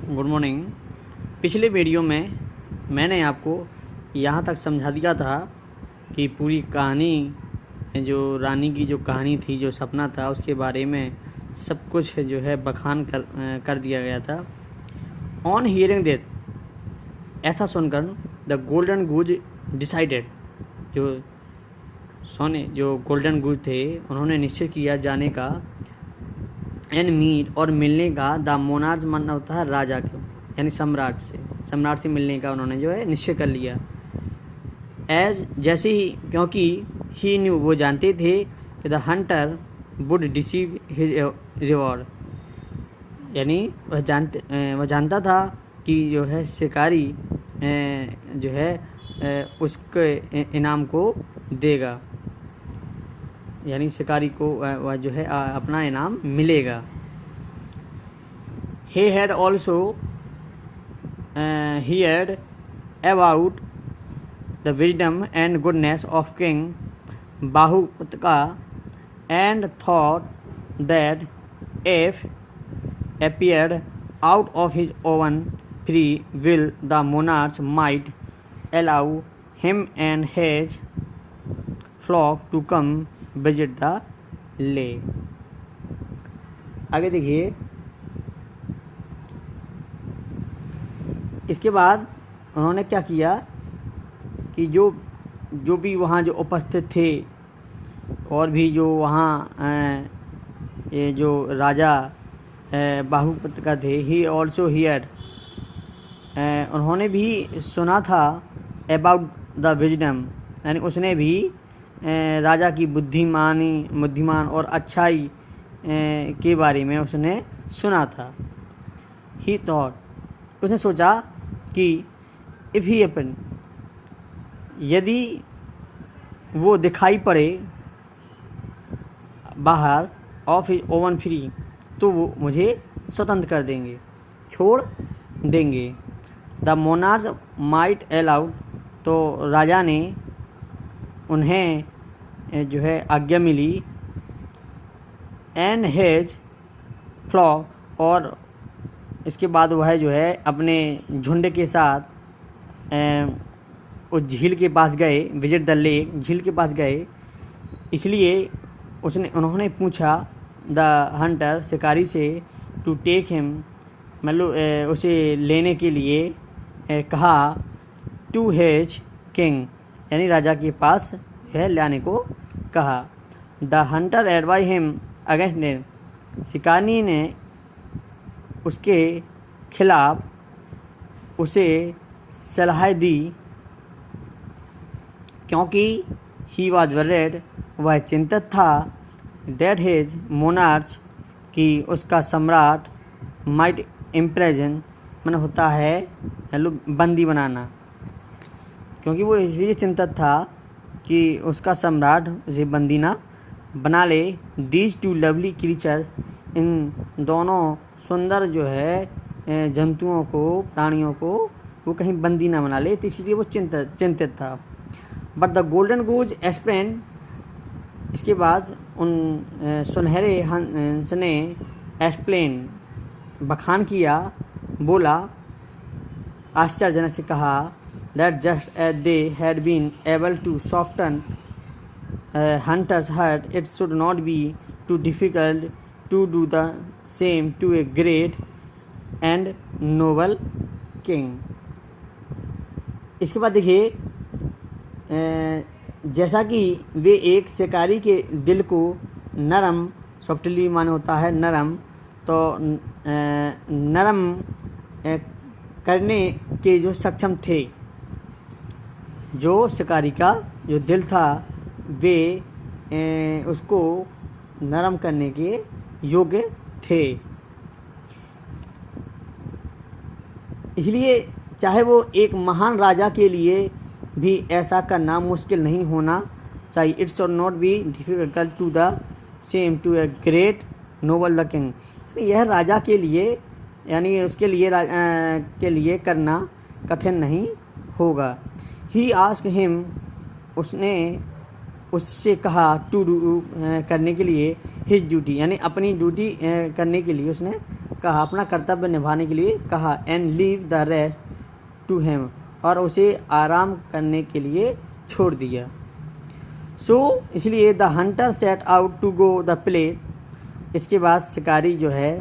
Good morning. पिछले video में मैंने आपको यहाँ तक समझा दिया था कि पूरी कहानी, जो रानी की जो कहानी थी, जो सपना था, उसके बारे में सब कुछ जो है बखान कर दिया गया था। ऑन हियरिंग दैट, ऐसा सुनकर द गोल्डन गूज डिसाइडेड, जो गोल्डन गूज थे उन्होंने निश्चय किया जाने का, एंड मीट और मिलने का, द मोनार्च मानना होता है राजा के, यानी सम्राट से मिलने का उन्होंने जो है निश्चय कर लिया। जैसे ही, क्योंकि ही न्यू, वो जानते थे कि the Hunter would deceive his reward, यानी वह जानता था कि जो है शिकारी जो है उसके इनाम को देगा, यानी शिकारी को वह जो है अपना इनाम मिलेगा। He had also heard about the wisdom and goodness of King Bahuputra and thought that if appeared out of his own free will, the monarch might allow him and his flock to come visit the lake। आगे देखिए, इसके बाद उन्होंने क्या किया कि जो भी वहाँ जो उपस्थित थे और भी जो वहाँ ये जो राजा बाहुपुत्र का थे, ही ऑल्सो हियर्ड, उन्होंने भी सुना था अबाउट द विजडम, यानी उसने भी राजा की बुद्धिमान और अच्छाई के बारे में उसने सुना था। ही थॉट, उसने सोचा कि इफ़ ही अपन, यदि वो दिखाई पड़े बाहर ऑफ हिज ओवन फ्री, तो वो मुझे स्वतंत्र कर देंगे, छोड़ देंगे। द मोनार्च माइट अलाउड, तो राजा ने उन्हें जो है आज्ञा मिली, एंड हेज फ्लॉक, और इसके बाद वह जो है अपने झुंड के साथ उस झील के पास गए, विजिट द लेक, झील के पास गए। इसलिए उन्होंने पूछा द हंटर, शिकारी से, टू टेक हिम, मतलब उसे लेने के लिए कहा, टू हेज किंग, यानी राजा के पास है लाने को कहा। The Hunter advise him against them, शिकारी ने उसके खिलाफ उसे सलाह दी, क्योंकि ही वॉज वरीड, वह चिंतित था, दैट हिज मोनार्च, कि उसका सम्राट, माइट इम्प्रेजन, मन होता है बंदी बनाना, क्योंकि वो इसलिए चिंतित था कि उसका सम्राट उसे बंदी ना बना ले। दीज टू लवली क्रीचर्स, इन दोनों सुंदर जो है जंतुओं को, प्राणियों को वो कहीं बंदी ना बना ले, तो इसलिए वो चिंतित था। But the golden goose explain, इसके बाद उन सुनहरे हंस ने एक्सप्लेन, बखान किया, बोला, आश्चर्यजनक से कहा, that just as they had been able to soften hunter's heart, it should not be too difficult to do the same to a great and noble king. इसके बाद देखिए, जैसा कि वे एक शिकारी के दिल को नरम, सॉफ्टली माने होता है नरम, तो नरम करने के जो सक्षम थे, जो शिकारी का जो दिल था, वे उसको नरम करने के योग्य थे। इसलिए चाहे वो एक महान राजा के लिए भी ऐसा करना मुश्किल नहीं होना चाहिए। It should not be difficult to the same to a great noble the king, यह राजा के लिए, यानी उसके लिए के लिए करना कठिन नहीं होगा। ही आस्क्ड हिम, उसने उससे कहा, टू डू, करने के लिए, हिज ड्यूटी, यानी अपनी ड्यूटी करने के लिए उसने कहा, अपना कर्तव्य निभाने के लिए कहा, and leave the rest to him, और उसे आराम करने के लिए छोड़ दिया। सो इसलिए the hunter set out to go the place, इसके बाद शिकारी जो है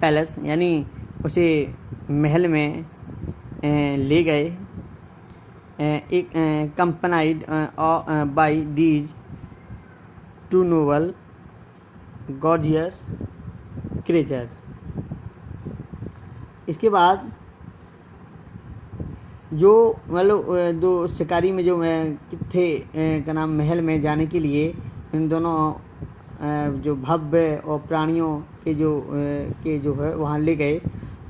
पैलेस यानी उसे महल में ले गए, accompanied by these two noble gorgeous creatures. इसके बाद जो मतलब दो शिकारी में जो थे का नाम महल में जाने के लिए इन दोनों जो भव्य और प्राणियों के जो है वहाँ ले गए।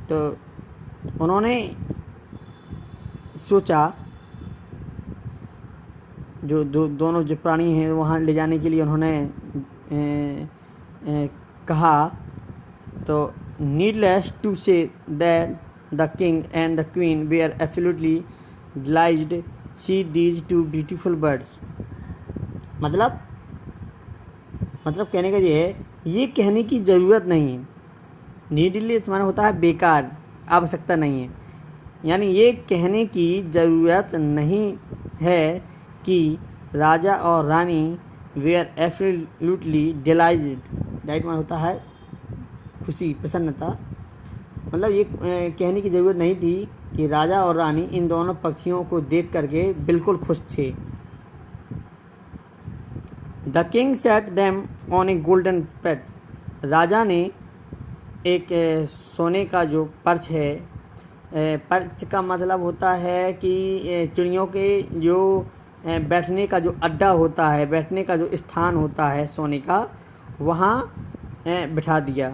तो उन्होंने सोचा, जो दोनों जो प्राणी हैं वहाँ ले जाने के लिए उन्होंने कहा, तो needless to say that the king and the queen were absolutely delighted see these two beautiful birds. मतलब कहने का ये है, ये कहने की ज़रूरत नहीं। नीडलेस माने होता है बेकार, आवश्यकता नहीं है, यानी ये कहने की ज़रूरत नहीं है कि राजा और रानी वेयर एब्सोल्युटली डिलाइज्ड, डिलाइट माने होता है खुशी, प्रसन्नता। मतलब ये कहने की ज़रूरत नहीं थी कि राजा और रानी इन दोनों पक्षियों को देख करके बिल्कुल खुश थे। The king set them on a golden पेट, राजा ने एक सोने का जो पर्च है, पर्च का मतलब होता है कि चिड़ियों के जो बैठने का जो अड्डा होता है, बैठने का जो स्थान होता है सोने का, वहाँ बिठा दिया।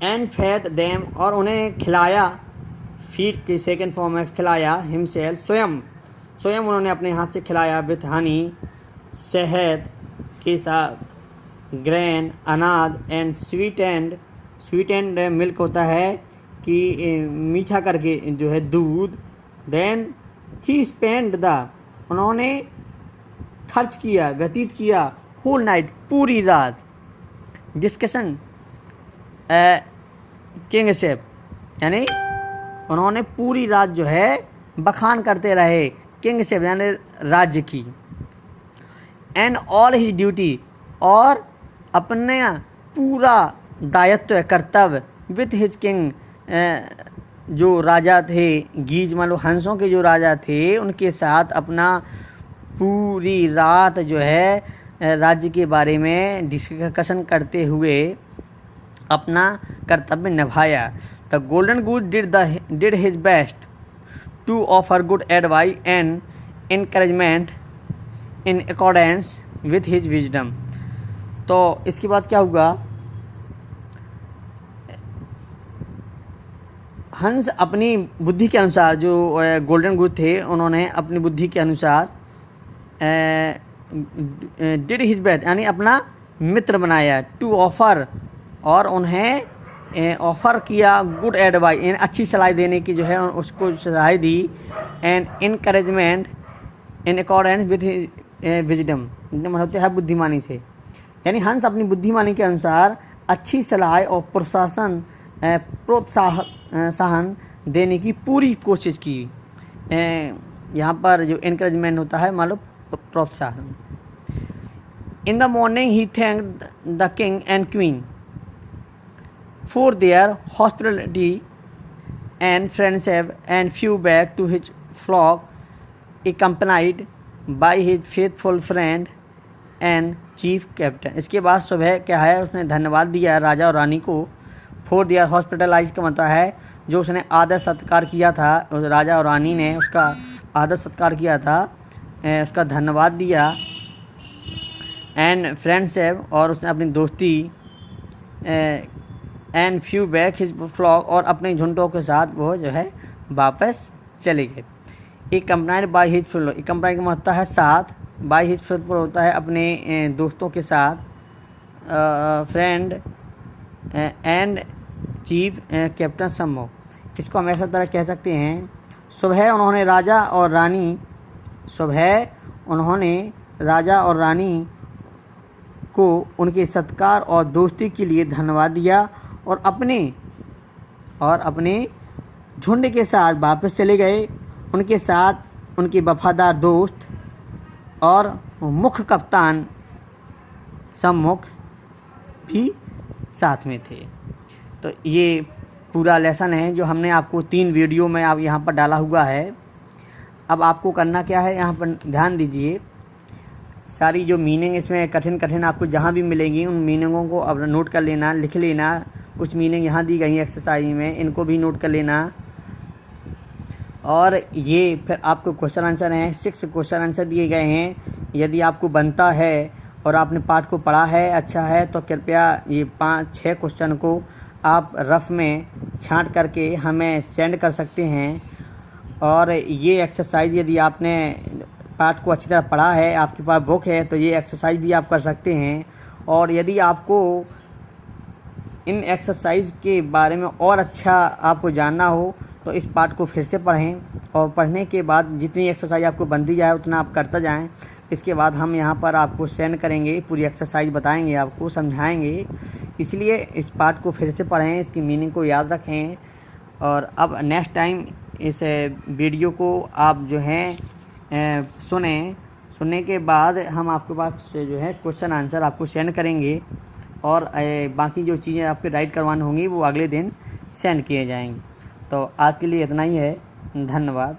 एंड फेड देम, और उन्हें खिलाया, फीड की सेकेंड फॉर्म में खिलाया, हिमसेल्फ स्वयं उन्होंने अपने हाथ से खिलाया, विथ हनी, शहद के साथ, ग्रेन, अनाज, एंड स्वीट एंड मिल्क होता है कि मीठा करके जो है दूध। देन ही स्पेंड द, उन्होंने खर्च किया, व्यतीत किया, होल नाइट, पूरी रात, डिस्कशन किंगशिप, यानी उन्होंने पूरी रात जो है बखान करते रहे किंगशिप यानी राज्य की। एंड ऑल हिज ड्यूटी, और अपने पूरा दायित्व कर्तव्य, विथ हिज किंग, जो राजा थे, गीज मान लो हंसों के जो राजा थे, उनके साथ अपना पूरी रात जो है राज्य के बारे में डिस्कशन करते हुए अपना कर्तव्य निभाया। The golden goose did his best to offer good advice and encouragement in accordance with his wisdom. तो इसके बाद क्या हुआ, हंस अपनी बुद्धि के अनुसार, जो गोल्डन गूस थे उन्होंने अपनी बुद्धि के अनुसार डिड हिज बेस्ट यानी अपना मित्र बनाया, टू ऑफर, और उन्हें ऑफ़र किया गुड एडवाइस, अच्छी सलाह देने की जो है उसको सलाह दी, and encouragement in accordance with wisdom, wisdom होते हैं बुद्धिमानी से, यानी हंस अपनी बुद्धिमानी के अनुसार अच्छी सलाह और प्रोत्साहन देने की पूरी कोशिश की। यहाँ पर जो इनकरेजमेंट होता है मान लो प्रोत्साहन। In the morning he thanked the king and queen for their hospitality and friendship and flew back to his flock, accompanied by his faithful friend and chief captain। इसके बाद सुबह क्या है, उसने धन्यवाद दिया राजा और रानी को, for their hospitality का मतलब है जो उसने आदर सत्कार किया था, राजा और रानी ने उसका आदर सत्कार किया था, उसका धन्यवाद दिया, एंड फ्रेंडशिप, और उसने अपनी दोस्ती, and flew back his flock, और अपने झुंडों के साथ वो जो है वापस चले गए। एक कंप्लाइंट बाई हिज फ्लो, एक कंप्लाइंट का मतलब है साथ, बाई हिज फ्लो होता है अपने दोस्तों के साथ, फ्रेंड एंड चीफ कैप्टन सम्मो। इसको हम ऐसा तरह कह सकते हैं, सुबह उन्होंने राजा और रानी को उनके सत्कार और दोस्ती के लिए धन्यवाद दिया, और अपने झुंड के साथ वापस चले गए। उनके साथ उनके वफादार दोस्त और मुख्य कप्तान सम्मुख भी साथ में थे। तो ये पूरा लेसन है जो हमने आपको 3 वीडियो में आप यहाँ पर डाला हुआ है। अब आपको करना क्या है, यहाँ पर ध्यान दीजिए। सारी जो मीनिंग इसमें कठिन आपको जहाँ भी मिलेंगी उन मीनिंगों को अब नोट कर लेना, लिख लेना। कुछ मीनिंग यहाँ दी गई हैं एक्सरसाइज में, इनको भी नोट कर लेना। और ये फिर आपको क्वेश्चन आंसर हैं, 6 क्वेश्चन आंसर दिए गए हैं। यदि आपको बनता है और आपने पाठ को पढ़ा है, अच्छा है, तो कृपया ये 5-6 क्वेश्चन को आप रफ में छांट करके हमें सेंड कर सकते हैं। और ये एक्सरसाइज यदि आपने पाठ को अच्छी तरह पढ़ा है, आपके पास बुक है, तो ये एक्सरसाइज भी आप कर सकते हैं। और यदि आपको इन एक्सरसाइज के बारे में और अच्छा आपको जानना हो तो इस पाठ को फिर से पढ़ें, और पढ़ने के बाद जितनी एक्सरसाइज आपको बनती जाए उतना आप करते जाएं। इसके बाद हम यहाँ पर आपको सेंड करेंगे, पूरी एक्सरसाइज बताएंगे, आपको समझाएंगे। इसलिए इस पाठ को फिर से पढ़ें, इसकी मीनिंग को याद रखें। और अब नेक्स्ट टाइम इस वीडियो को आप जो है सुनने के बाद हम आपके पास जो है क्वेश्चन आंसर आपको सेंड करेंगे। और बाकी जो चीज़ें आपके राइट करवानी होंगी वो अगले दिन सेंड किए जाएंगी। तो आज के लिए इतना ही है। धन्यवाद।